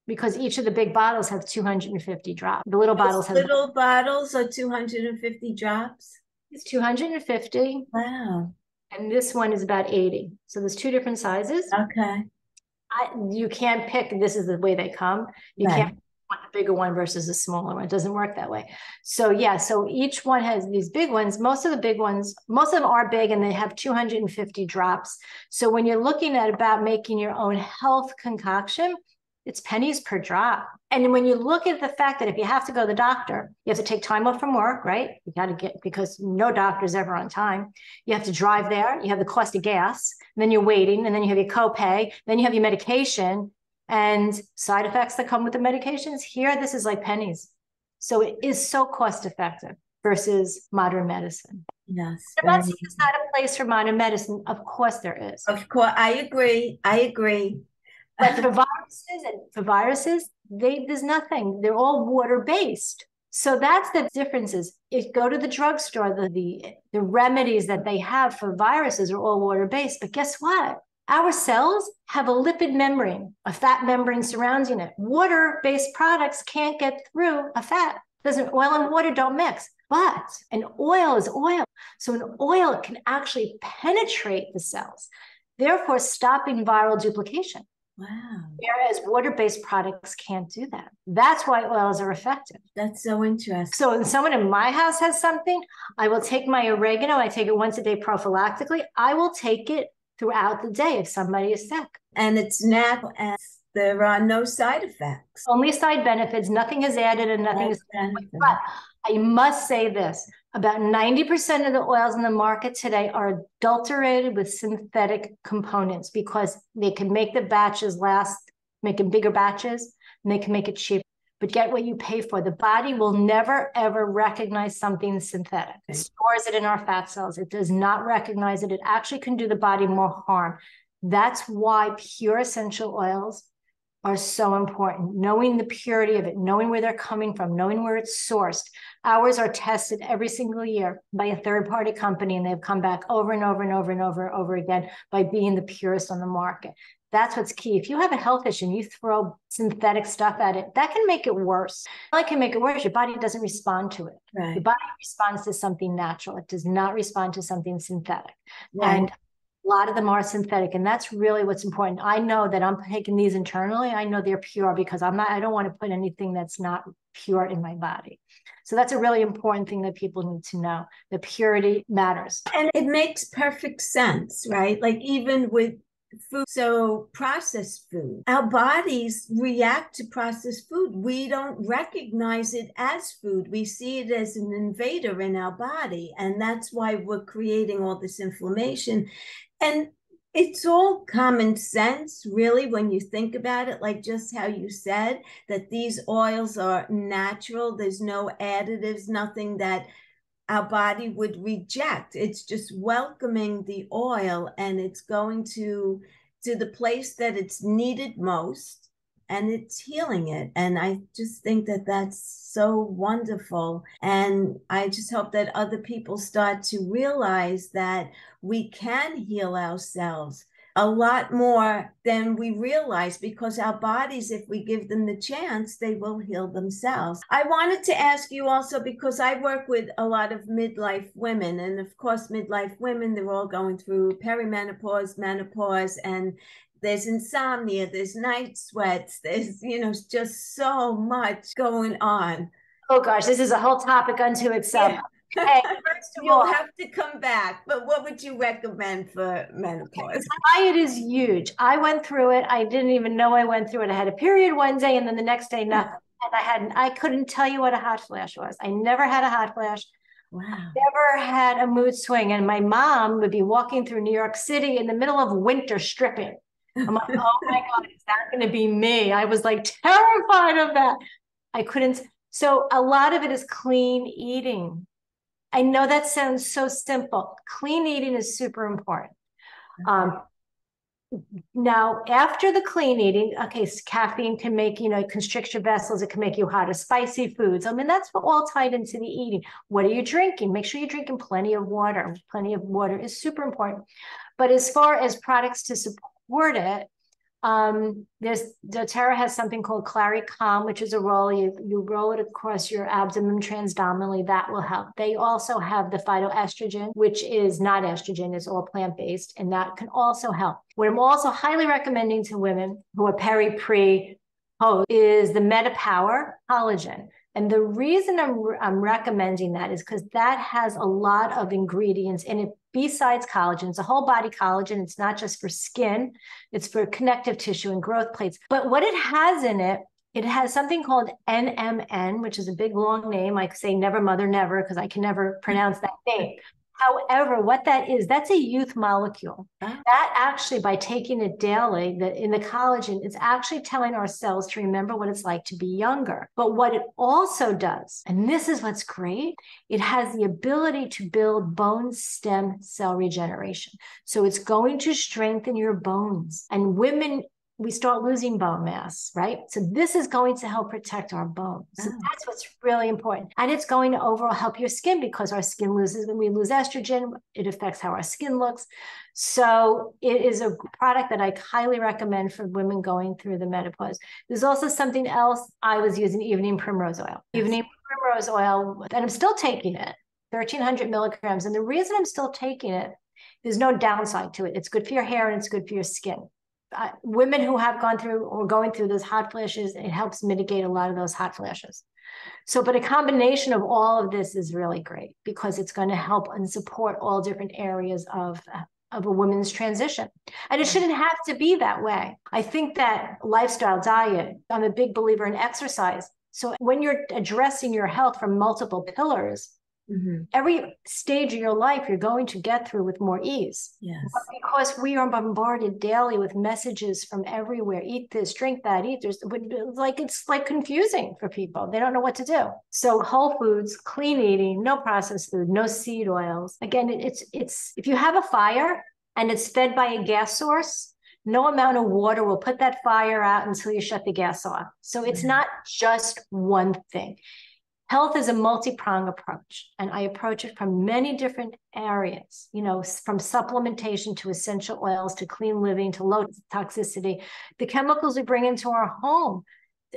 because each of the big bottles have 250 drops. The little bottles have little bottles are 250 drops. It's 250. Wow. And this one is about 80. So there's 2 different sizes. Okay. You can't pick, this is the way they come. You can't want the bigger one versus the smaller one. It doesn't work that way. So yeah, so each one has these big ones. Most of them are big, and they have 250 drops. So when you're looking at about making your own health concoction, it's pennies per drop. And when you look at the fact that if you have to go to the doctor, you have to take time off from work, right? You got to because no doctor's ever on time. You have to drive there. You have the cost of gas. And then you're waiting. And then you have your copay. Then you have your medication and side effects that come with the medications. Here, this is like pennies. So it is so cost effective versus modern medicine. Yes. I'm not saying it's not a place for modern medicine. Of course there is. Of course. I agree. But for viruses, there's nothing. They're all water-based. So that's the differences. If you go to the drugstore, the remedies that they have for viruses are all water-based. But guess what? Our cells have a lipid membrane, a fat membrane surrounding it. Water-based products can't get through a fat. Oil and water don't mix. But an oil is oil. So an oil can actually penetrate the cells, therefore stopping viral duplication. Wow. Whereas water-based products can't do that. That's why oils are effective. That's so interesting. So when someone in my house has something, I will take my oregano. I take it once a day prophylactically. I will take it throughout the day if somebody is sick. And it's natural, and there are no side effects. Only side benefits. Nothing is added and nothing is. But I must say this. About 90% of the oils in the market today are adulterated with synthetic components because they can make the batches last, making bigger batches, and they can make it cheap. But get what you pay for. The body will never, ever recognize something synthetic. It stores it in our fat cells. It does not recognize it. It actually can do the body more harm. That's why pure essential oils are so important. Knowing the purity of it, knowing where they're coming from, knowing where it's sourced. Ours are tested every single year by a third-party company, and they've come back over and over and over and over and over again by being the purest on the market. That's what's key. If you have a health issue and you throw synthetic stuff at it, that can make it worse. It can make it worse. Your body doesn't respond to it. Right. The body responds to something natural. It does not respond to something synthetic. Right. And a lot of them are synthetic, and that's really what's important. I know that I'm taking these internally. I know they're pure because I don't want to put anything that's not pure in my body. So that's a really important thing that people need to know. The purity matters. And it makes perfect sense, right? Like even with food, so processed food, our bodies react to processed food. We don't recognize it as food. We see it as an invader in our body. And that's why we're creating all this inflammation. And it's all common sense, really, when you think about it, like just how you said that these oils are natural. There's no additives, nothing that our body would reject. It's just welcoming the oil, and it's going to the place that it's needed most, and it's healing it. And I just think that that's so wonderful. And I just hope that other people start to realize that we can heal ourselves a lot more than we realize, because our bodies, if we give them the chance, they will heal themselves. I wanted to ask you also, because I work with a lot of midlife women, and of course, midlife women, they're all going through perimenopause, menopause, and there's insomnia, there's night sweats, there's, just so much going on. Oh gosh, this is a whole topic unto itself. Yeah. Hey, first of You'll all, have to come back, but what would you recommend for menopause? Diet is huge. I went through it. I didn't even know I went through it. I had a period one day, and then the next day nothing. And I couldn't tell you what a hot flash was. I never had a hot flash. Wow. Never had a mood swing. And my mom would be walking through New York City in the middle of winter stripping. I'm like, oh my God, is that going to be me? I was like terrified of that. I couldn't. So a lot of it is clean eating. I know that sounds so simple. Clean eating is super important. Now, after the clean eating, okay, caffeine can make, constrict your vessels. It can make you hotter. Spicy foods. I mean, that's all tied into the eating. What are you drinking? Make sure you're drinking plenty of water. Plenty of water is super important. But as far as products to support it, doTERRA has something called Calm, which is a roll. You roll it across your abdomen transabdominally. That will help. They also have the phytoestrogen, which is not estrogen, it's all plant-based, and that can also help. What I'm also highly recommending to women who are post is the MetaPower collagen. And the reason I'm recommending that is because that has a lot of ingredients in it besides collagen. It's a whole body collagen. It's not just for skin. It's for connective tissue and growth plates. But what it has in it, it has something called NMN, which is a big long name. I say never mother never because I can never pronounce that name. However, what that is, that's a youth molecule. That actually, by taking it daily, in the collagen, it's actually telling our cells to remember what it's like to be younger. But what it also does, and this is what's great, it has the ability to build bone stem cell regeneration. So it's going to strengthen your bones. And women, we start losing bone mass, right? So this is going to help protect our bones. So that's what's really important. And it's going to overall help your skin, because our skin loses, when we lose estrogen, it affects how our skin looks. So it is a product that I highly recommend for women going through the menopause. There's also something else I was using, evening primrose oil. Evening primrose oil, and I'm still taking it, 1,300 milligrams. And the reason I'm still taking it, there's no downside to it. It's good for your hair and it's good for your skin. Women who have gone through or going through those hot flashes, it helps mitigate a lot of those hot flashes. So, but a combination of all of this is really great, because it's going to help and support all different areas of a woman's transition. And it shouldn't have to be that way. I think that lifestyle, diet, I'm a big believer in exercise. So when you're addressing your health from multiple pillars, Every stage of your life you're going to get through with more ease. Yes. But because we are bombarded daily with messages from everywhere, eat this, drink that, eat this, it's like confusing for people. They don't know what to do. So whole foods, clean eating, no processed food, no seed oils. Again, it's if you have a fire and it's fed by a gas source, no amount of water will put that fire out until you shut the gas off. So it's not just one thing. Health is a multi-pronged approach, and I approach it from many different areas, from supplementation to essential oils, to clean living, to low toxicity. The chemicals we bring into our home,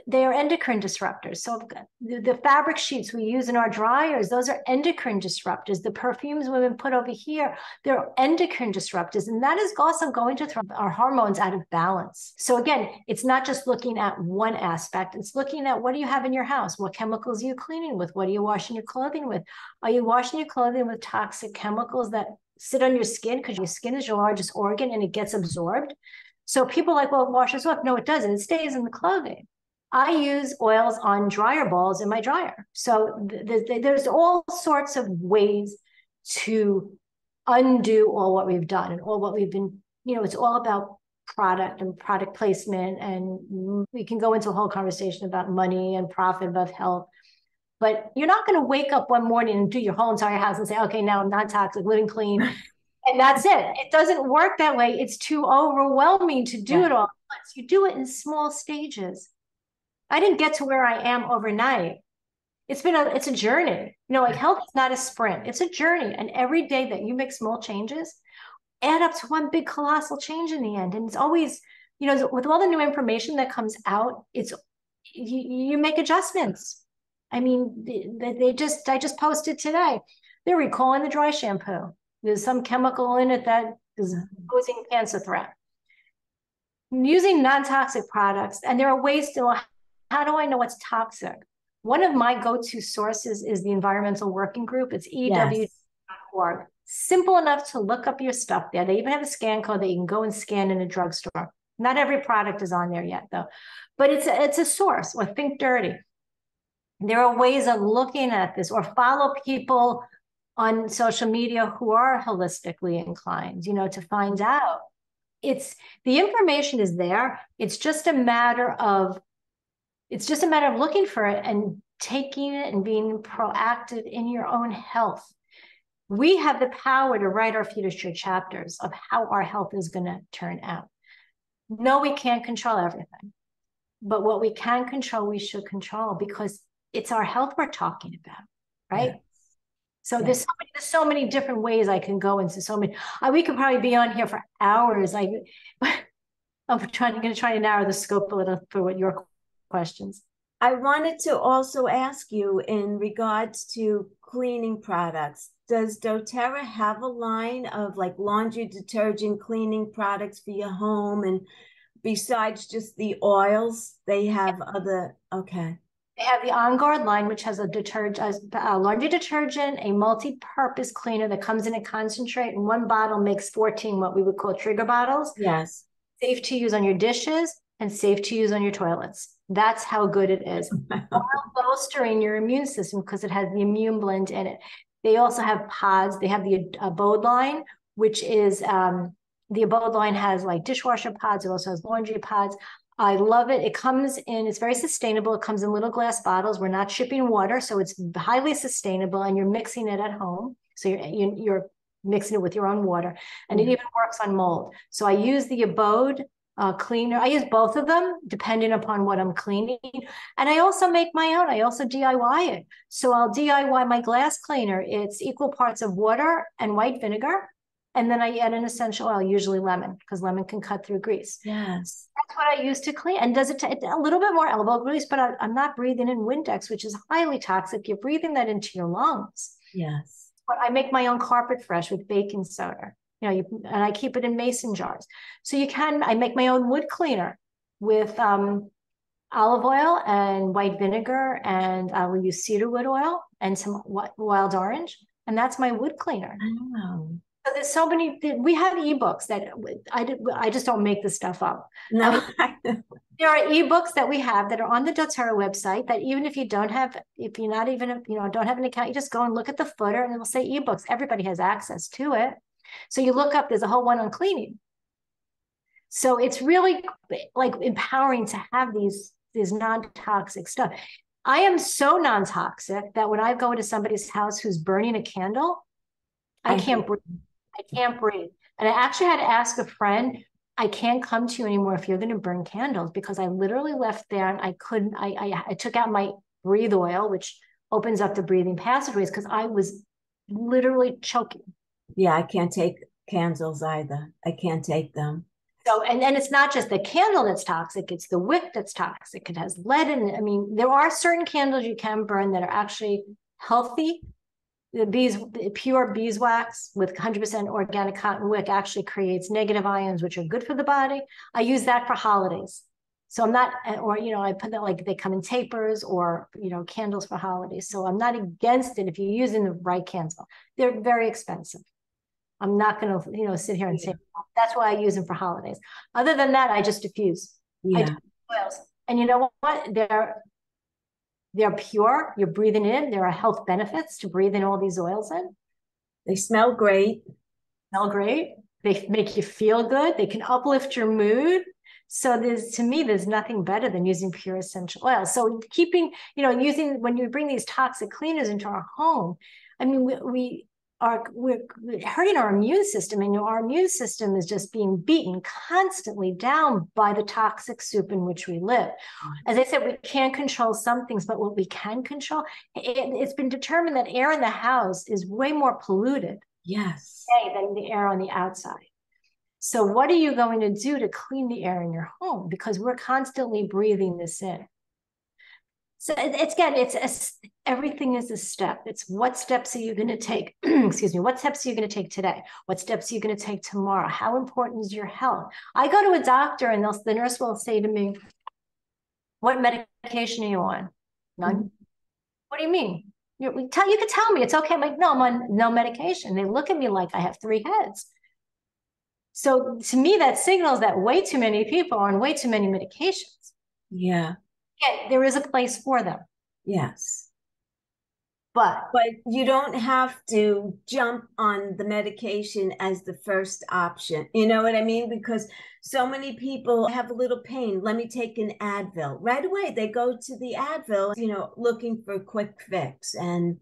they are endocrine disruptors. So the fabric sheets we use in our dryers, those are endocrine disruptors. The perfumes women put over here, they're endocrine disruptors. And that is also going to throw our hormones out of balance. So again, it's not just looking at one aspect. It's looking at, what do you have in your house? What chemicals are you cleaning with? What are you washing your clothing with? Are you washing your clothing with toxic chemicals that sit on your skin? Because your skin is your largest organ and it gets absorbed. So people are like, well, it washes off. No, it doesn't. It stays in the clothing. I use oils on dryer balls in my dryer. So there's all sorts of ways to undo all what we've done and all what we've been, it's all about product and product placement. And we can go into a whole conversation about money and profit, about health. But you're not going to wake up one morning and do your whole entire house and say, okay, now I'm non-toxic, living clean. And that's it. It doesn't work that way. It's too overwhelming to do it all at once. You do it in small stages. I didn't get to where I am overnight. It's a journey. Health is not a sprint. It's a journey. And every day that you make small changes add up to one big colossal change in the end. And it's always, with all the new information that comes out, it's you make adjustments. I mean, I just posted today, they're recalling the dry shampoo. There's some chemical in it that is posing a cancer threat. Using non-toxic products, and there are ways to, how do I know what's toxic? One of my go-to sources is the Environmental Working Group. It's EW.org. Simple enough to look up your stuff there. They even have a scan code that you can go and scan in a drugstore. Not every product is on there yet, though. But it's a source. Or Think Dirty. There are ways of looking at this, or follow people on social media who are holistically inclined, to find out. The information is there. It's just a matter of looking for it and taking it and being proactive in your own health. We have the power to write our future chapters of how our health is going to turn out. No, we can't control everything. But what we can control, we should control, because it's our health we're talking about, right? Yes. So there's so many different ways I can go into so many. We could probably be on here for hours. I'm going to try to narrow the scope a little for what your questions. I wanted to also ask you, in regards to cleaning products, does doTERRA have a line of like laundry detergent cleaning products for your home? And besides just the oils, they have other, okay. They have the On Guard line, which has a laundry detergent, a multi-purpose cleaner that comes in a concentrate, and one bottle makes 14 what we would call trigger bottles. Yes. Safe to use on your dishes and safe to use on your toilets. That's how good it is. While bolstering your immune system, because it has the immune blend in it. They also have pods. They have the Abode line, which is the Abode line has like dishwasher pods. It also has laundry pods. I love it. It comes in, it's very sustainable. It comes in little glass bottles. We're not shipping water, so it's highly sustainable, and you're mixing it at home. So you're mixing it with your own water, and it even works on mold. So I use the Abode cleaner. I use both of them depending upon what I'm cleaning. And I also make my own. I also DIY it. So I'll DIY my glass cleaner. It's equal parts of water and white vinegar. And then I add an essential oil, usually lemon, because lemon can cut through grease. Yes. That's what I use to clean. And does it a little bit more elbow grease, but I'm not breathing in Windex, which is highly toxic. You're breathing that into your lungs. Yes. But I make my own carpet fresh with baking soda. And I keep it in mason jars. So I make my own wood cleaner with olive oil and white vinegar, and I will use cedarwood oil and some wild orange. And that's my wood cleaner. Oh. So there's so many, we have ebooks that I just don't make this stuff up. No, I mean, there are ebooks that we have that are on the doTERRA website that even if you don't have, if you're not even, don't have an account, you just go and look at the footer and it will say ebooks. Everybody has access to it. So you look up, there's a whole one on cleaning. So it's really like empowering to have these non-toxic stuff. I am so non-toxic that when I go into somebody's house who's burning a candle, I can't breathe. I can't breathe. And I actually had to ask a friend, I can't come to you anymore if you're going to burn candles, because I literally left there and I couldn't, I took out my breathe oil, which opens up the breathing passageways, because I was literally choking. Yeah, I can't take candles either. I can't take them. So, and it's not just the candle that's toxic, it's the wick that's toxic. It has lead in it. I mean, there are certain candles you can burn that are actually healthy. The pure beeswax with 100% organic cotton wick actually creates negative ions, which are good for the body. I use that for holidays. So I'm not, or, I put that, like, they come in tapers or, candles for holidays. So I'm not against it if you're using the right candle. They're very expensive. I'm not going to, sit here and say, that's why I use them for holidays. Other than that, I just diffuse. Yeah. I diffuse oils. And you know what? They're pure. You're breathing in. There are health benefits to breathing all these oils in. They smell great. Smell great. They make you feel good. They can uplift your mood. So to me, there's nothing better than using pure essential oil. So keeping, when you bring these toxic cleaners into our home, I mean, we're hurting our immune system, and our immune system is just being beaten constantly down by the toxic soup in which we live. As I said, we can't control some things, but what we can control, it's been determined that air in the house is way more polluted, yes, than the air on the outside. So what are you going to do to clean the air in your home? Because we're constantly breathing this in. So everything is a step. It's what steps are you going to take? Excuse me. What steps are you going to take today? What steps are you going to take tomorrow? How important is your health? I go to a doctor and the nurse will say to me, what medication are you on? None. Mm-hmm. What do you mean? You can tell me. It's okay. I'm like, no, I'm on no medication. They look at me like I have 3 heads. So to me, that signals that way too many people are on way too many medications. Yeah. Yeah, there is a place for them. Yes. But you don't have to jump on the medication as the first option. You know what I mean? Because so many people have a little pain. Let me take an Advil. Right away, they go to the Advil, looking for a quick fix. And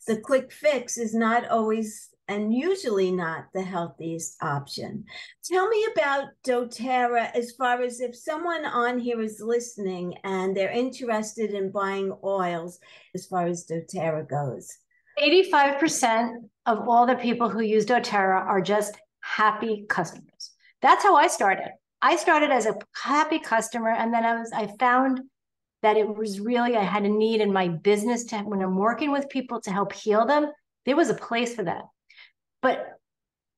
the quick fix is not always, and usually not, the healthiest option. Tell me about doTERRA, as far as if someone on here is listening and they're interested in buying oils, as far as doTERRA goes. 85% of all the people who use doTERRA are just happy customers. That's how I started. I started as a happy customer, and then I found that it was really, I had a need in my business when I'm working with people to help heal them, there was a place for that. But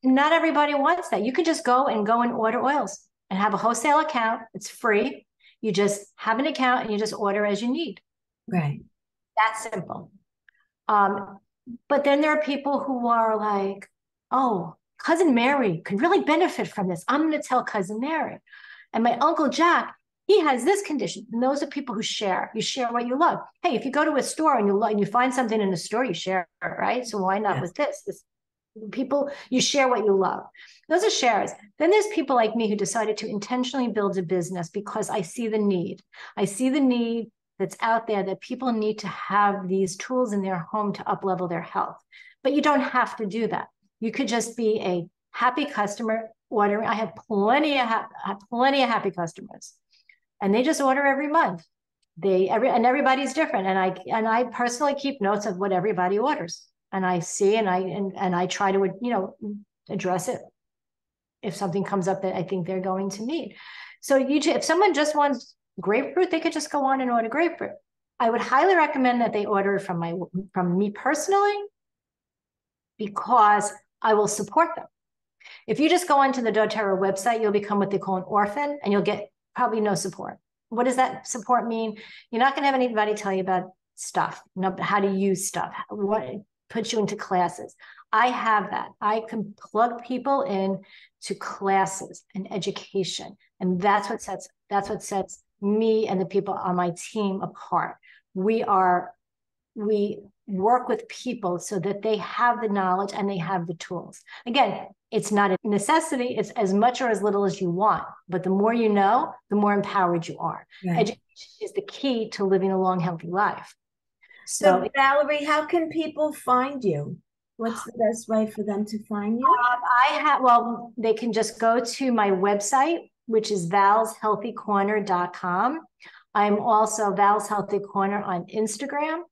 not everybody wants that. You can just go and order oils and have a wholesale account. It's free. You just have an account and you just order as you need. Right. That's simple. But then there are people who are like, oh, Cousin Mary could really benefit from this. I'm going to tell Cousin Mary. And my Uncle Jack, he has this condition. And those are people who share. You share what you love. Hey, if you go to a store and you find something in a store, you share it, right? So why not with this? People, you share what you love. Those are shares. Then there's people like me who decided to intentionally build a business because I see the need. I see the need that's out there, that people need to have these tools in their home to up-level their health. But you don't have to do that. You could just be a happy customer ordering. I have plenty of happy customers, and they just order every month. And everybody's different. And I personally keep notes of what everybody orders. And I see, and I try to, address it if something comes up that I think they're going to need. So if someone just wants grapefruit, they could just go on and order grapefruit. I would highly recommend that they order from me personally, because I will support them. If you just go onto the doTERRA website, you'll become what they call an orphan, and you'll get probably no support. What does that support mean? You're not going to have anybody tell you about stuff, how to use stuff, what puts you into classes. I have that. I can plug people in to classes and education. And that's what sets me and the people on my team apart. We work with people so that they have the knowledge and they have the tools. Again, it's not a necessity. It's as much or as little as you want. But the more you know, the more empowered you are. Right. Education is the key to living a long, healthy life. So Valerie, how can people find you? What's the best way for them to find you? They can just go to my website, which is valshealthycorner.com. I'm also Val's Healthy Corner on Instagram.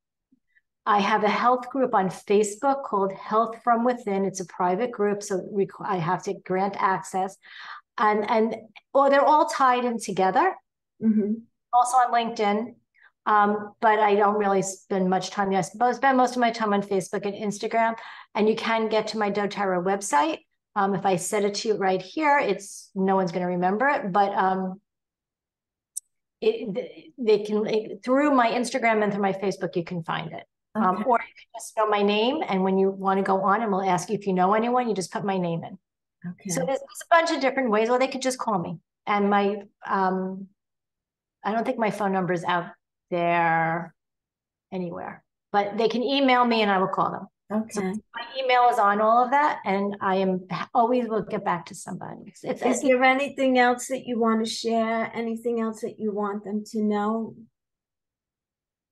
I have a health group on Facebook called Health From Within. It's a private group, so I have to grant access. And they're all tied in together. Mm-hmm. Also on LinkedIn. But I don't really spend much time there. I spend most of my time on Facebook and Instagram. And you can get to my doTERRA website. If I said it to you right here, no one's going to remember it. But they can, through my Instagram and through my Facebook, you can find it. Okay. Or you can just know my name. And when you want to go on and we'll ask you if you know anyone, you just put my name in. Okay. So there's a bunch of different ways, or they could just call me. And I don't think my phone number is out there anywhere, but they can email me and I will call them. Okay. So my email is on all of that, and I always will get back to somebody. Is there anything else that you want to share? Anything else that you want them to know?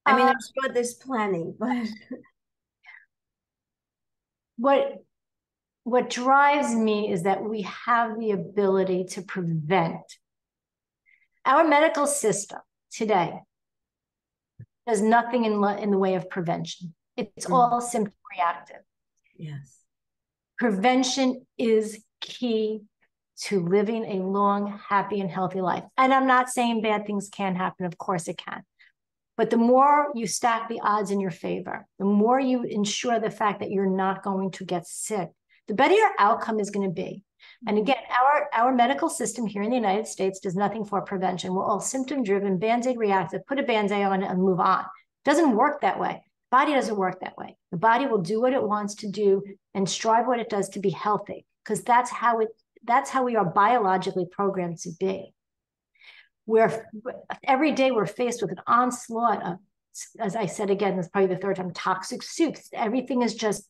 I mean, I'm sure there's plenty, but what drives me is that we have the ability to prevent. Our medical system today does nothing in the way of prevention. It's all symptom reactive. Yes. Prevention is key to living a long, happy, and healthy life. And I'm not saying bad things can't happen. Of course it can. But the more you stack the odds in your favor, the more you ensure the fact that you're not going to get sick, the better your outcome is going to be. And again, our medical system here in the United States does nothing for prevention. We're all symptom-driven, Band-Aid reactive, put a Band-Aid on it and move on. It doesn't work that way. The body doesn't work that way. The body will do what it wants to do and strive what it does to be healthy, because that's how we are biologically programmed to be. Every day we're faced with an onslaught of, as I said again, this is probably the third time, toxic soups. Everything is just,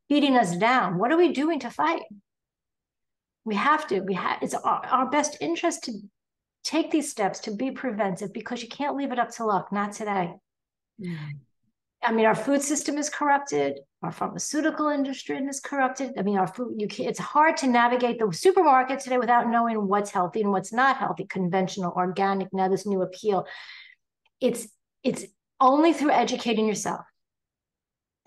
beating us down. What are we doing to fight? It's our best interest to take these steps to be preventive, because you can't leave it up to luck, not today. Mm. I mean, our food system is corrupted. Our pharmaceutical industry is corrupted. I mean, it's hard to navigate the supermarket today without knowing what's healthy and what's not healthy, conventional, organic, now this new appeal. It's only through educating yourself.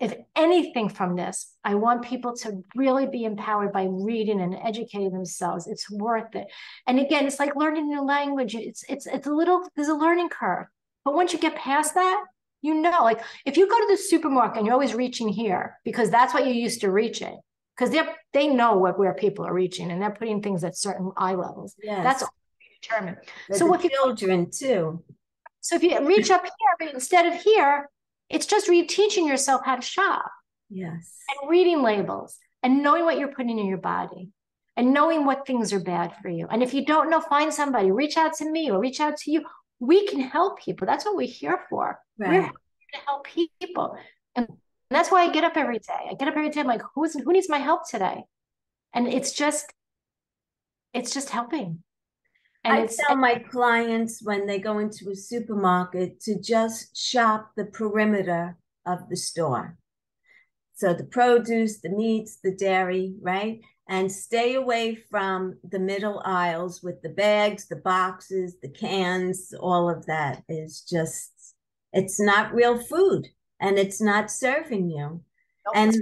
If anything from this, I want people to really be empowered by reading and educating themselves. It's worth it. And again, it's like learning a new language. There's a learning curve. But once you get past that, like if you go to the supermarket and you're always reaching here because that's what you're used to reaching, because they know where people are reaching and they're putting things at certain eye levels. Yes. That's all determined. So if children too. So if you reach up here, but instead of here, it's just teaching yourself how to shop. Yes. And reading labels and knowing what you're putting in your body and knowing what things are bad for you. And if you don't know, find somebody, reach out to me or reach out to you. We can help people. That's what we're here for. Right. We're here to help people. And that's why I get up every day. I'm like, who needs my help today? And it's just helping. And I tell my clients when they go into a supermarket to just shop the perimeter of the store. So the produce, the meats, the dairy, right? And stay away from the middle aisles with the bags, the boxes, the cans. All of that is it's not real food and it's not serving you. And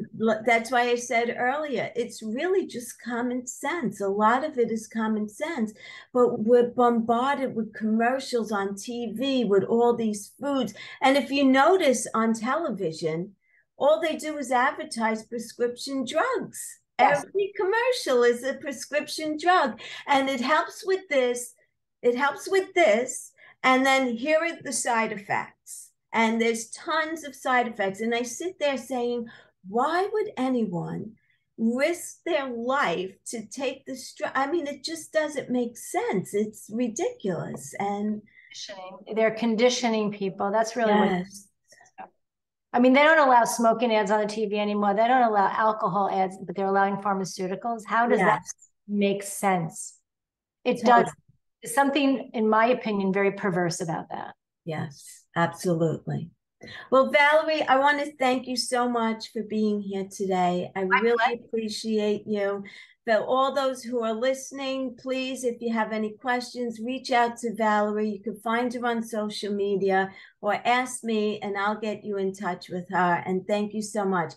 that's why I said earlier, it's really just common sense. A lot of it is common sense, but we're bombarded with commercials on TV with all these foods. And if you notice on television, all they do is advertise prescription drugs. Yes. Every commercial is a prescription drug. And it helps with this. It helps with this. And then here are the side effects. And there's tons of side effects. And I sit there saying, why would anyone risk their life to take this drug? I mean, it just doesn't make sense. It's ridiculous. And they're conditioning people. That's really what. yes, I mean, they don't allow smoking ads on the TV anymore. They don't allow alcohol ads, but they're allowing pharmaceuticals. How does that yes, make sense? It does. totally. There's something, in my opinion, very perverse about that. Yes, absolutely. Well, Valerie, I want to thank you so much for being here today. I really appreciate you. For all those who are listening, please, if you have any questions, reach out to Valerie. You can find her on social media or ask me, and I'll get you in touch with her. And thank you so much.